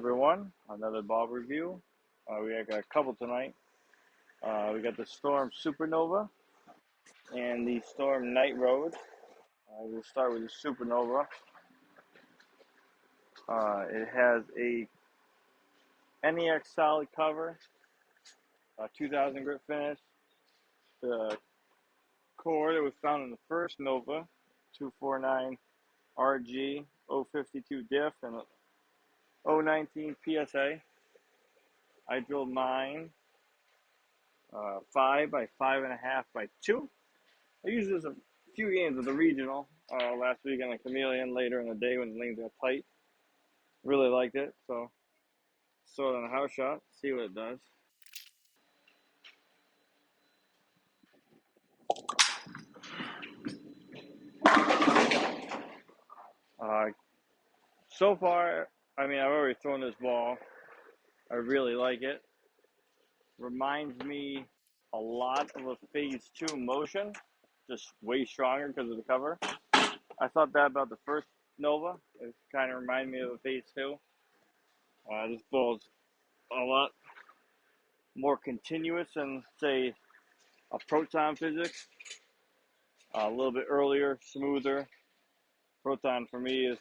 everyone, another ball review. We got a couple tonight. We got the Storm Supernova and the Storm Night Road. We'll start with the Supernova. It has a NEX solid cover, 2000 grit finish. The core that was found in the first Nova, 249 RG, 052 diff, and 019 PSA. I drilled mine 5 by 5.5 by 2. I used this a few games of the regional last week on the Chameleon later in the day when the lanes got tight. Really liked it, so throw it on a house shot, see what it does. So far, I've already thrown this ball. I really like it. Reminds me a lot of a Phase 2 motion, just way stronger because of the cover. I thought that about the first Nova. It kind of reminded me of a Phase 2. This ball's a lot more continuous than, say, a Proton Physics. A little bit earlier, smoother. Proton for me is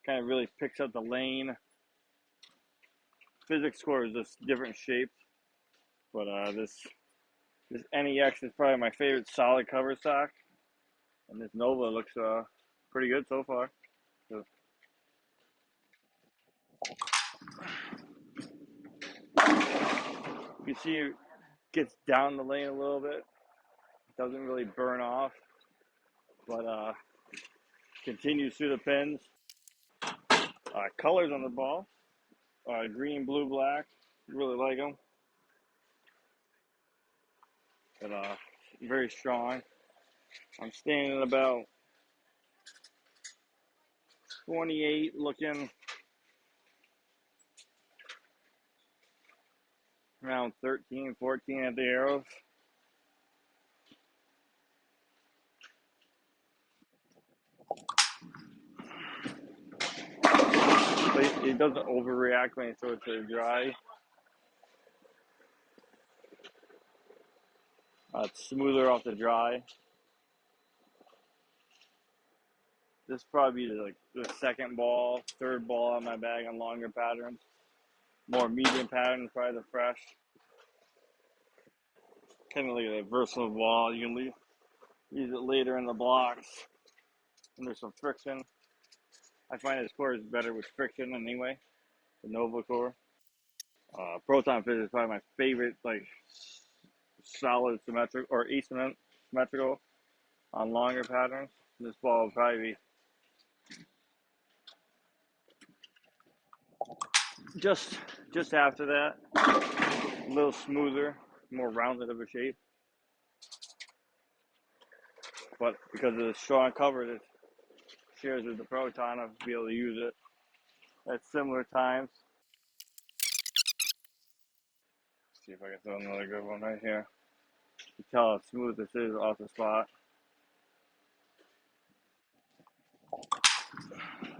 kind of really picks up the lane. Physics score is just different shapes, but this NEX is probably my favorite solid cover stock, and this Nova looks pretty good so far. So, you see it gets down the lane a little bit. Doesn't really burn off, but continues through the pins. Colors on the ball, green, blue, black. Really like them. But very strong. I'm standing about 28, looking around 13, 14 at the arrows. But it doesn't overreact when you throw it to the dry. It's smoother off the dry. This probably be like the second ball, third ball on my bag on longer patterns. More medium patterns, probably the fresh. Kind of like a versatile ball. You can use it later in the blocks when there's some friction. I find this core is better with friction anyway, the Nova core. Proton Physics is probably my favorite, like solid symmetric or asymmetrical on longer patterns. This ball will probably be just after that, a little smoother, more rounded of a shape. But because of the strong cover that shares with the Proton, I'll be able to use it at similar times. Let's see if I can throw another good one right here. You can tell how smooth this is off the spot.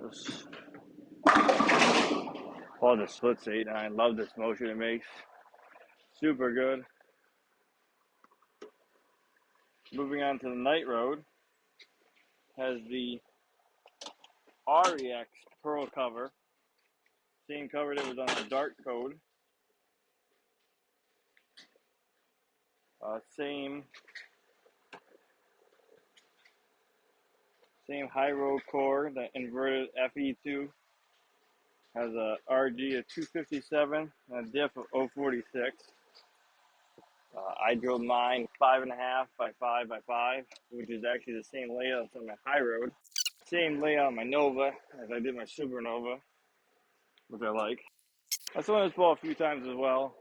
This ball just splits 8, and I love this motion it makes. Super good. Moving on to the Night Road, has the REX Pearl cover. Same cover that was on the Dark Code. Same high road core, the inverted FE2. Has a RG of 257 and a diff of 046. I drilled mine 5.5 by 5 by 5, which is actually the same layout as my high road. Same layout on my Nova as I did my Supernova, which I like. I've thrown this ball a few times as well.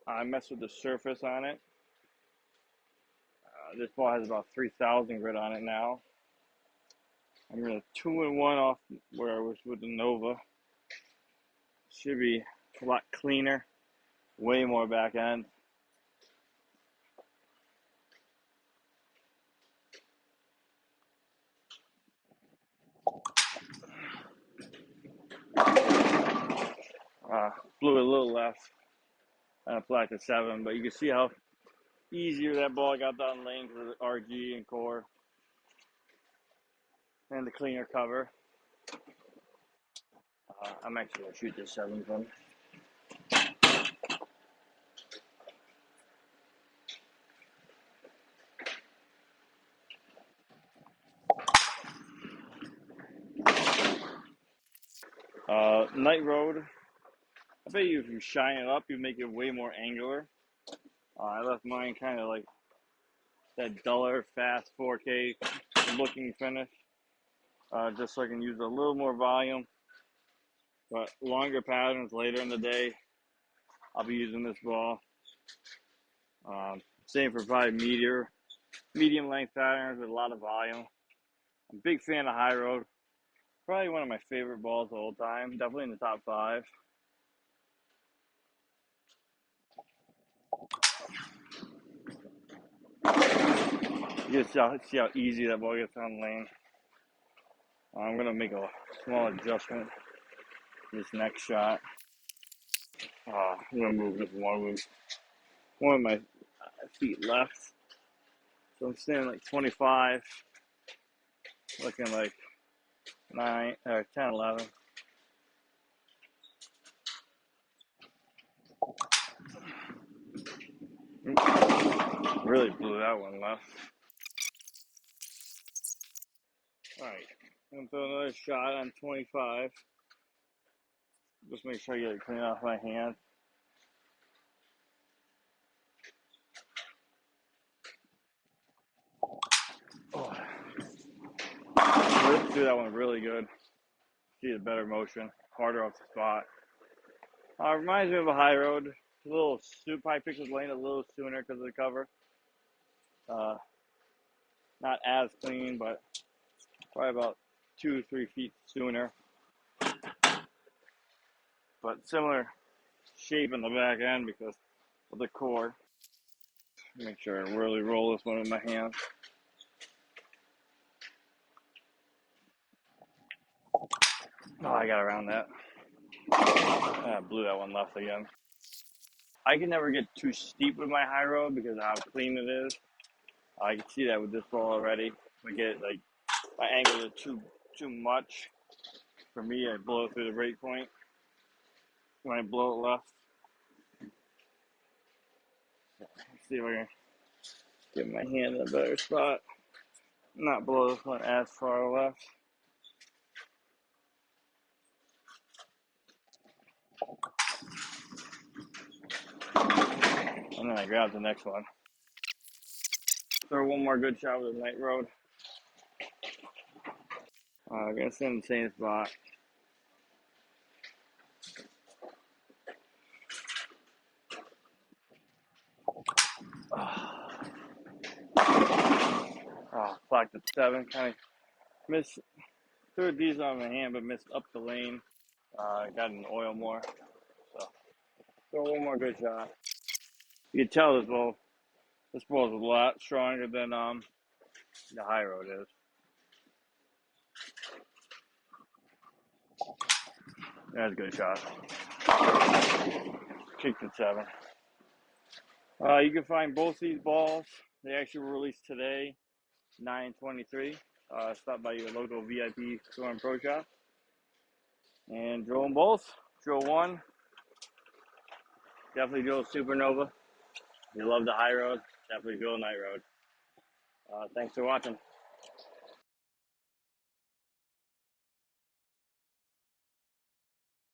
I messed with the surface on it. This ball has about 3,000 grit on it now. I'm going to 2-1 off where I was with the Nova. Should be a lot cleaner, way more back end. Blew it a little left and applied to 7, but you can see how easier that ball got down lane with the RG and core and the cleaner cover. I'm actually going to shoot this 7 from. Night Road, I bet you if you shine it up, you make it way more angular. I left mine kind of like that duller, fast 4K looking finish, just so I can use a little more volume. But longer patterns later in the day, I'll be using this ball. Same for probably medium length patterns with a lot of volume. I'm a big fan of High Road. Probably one of my favorite balls the whole time. Definitely in the top 5. You see how easy that ball gets on lane. I'm going to make a small adjustment this next shot. I'm going to move this one of my feet left. So I'm standing like 25, looking like 9 or 10, 11. Really blew that one left. Alright, I'm going to throw another shot on 25. Just make sure I get it clean off my hand. Do that one really good. See a better motion, harder off the spot. Reminds me of a High Road. A little probably picked his lane a little sooner because of the cover. Not as clean, but probably about 2-3 feet sooner. But similar shape in the back end because of the core. Make sure I really roll this one in my hand. Oh, I got around that. I blew that one left again. I can never get too steep with my High Road because of how clean it is. I can see that with this ball already. If I angle it too much. For me, I blow it through the break point when I blow it left. Let's see if I can get my hand in a better spot. Not blow this one as far left. And then I grab the next one. Throw one more good shot with the Night Road. I'm going to stay in the same spot. Blocked at 7. Kind of missed. Threw a decent on my hand, but missed up the lane. Got in oil more. So throw one more good shot. You can tell this ball is a lot stronger than the High Road is. That's a good shot. Kicked at 7. You can find both these balls. They actually were released today, 9/23. Stop by your local VIP Storm Pro Shop and drill them both. Drill one. Definitely drill Supernova. If you love the High Road, definitely drill Night Road. Thanks for watching.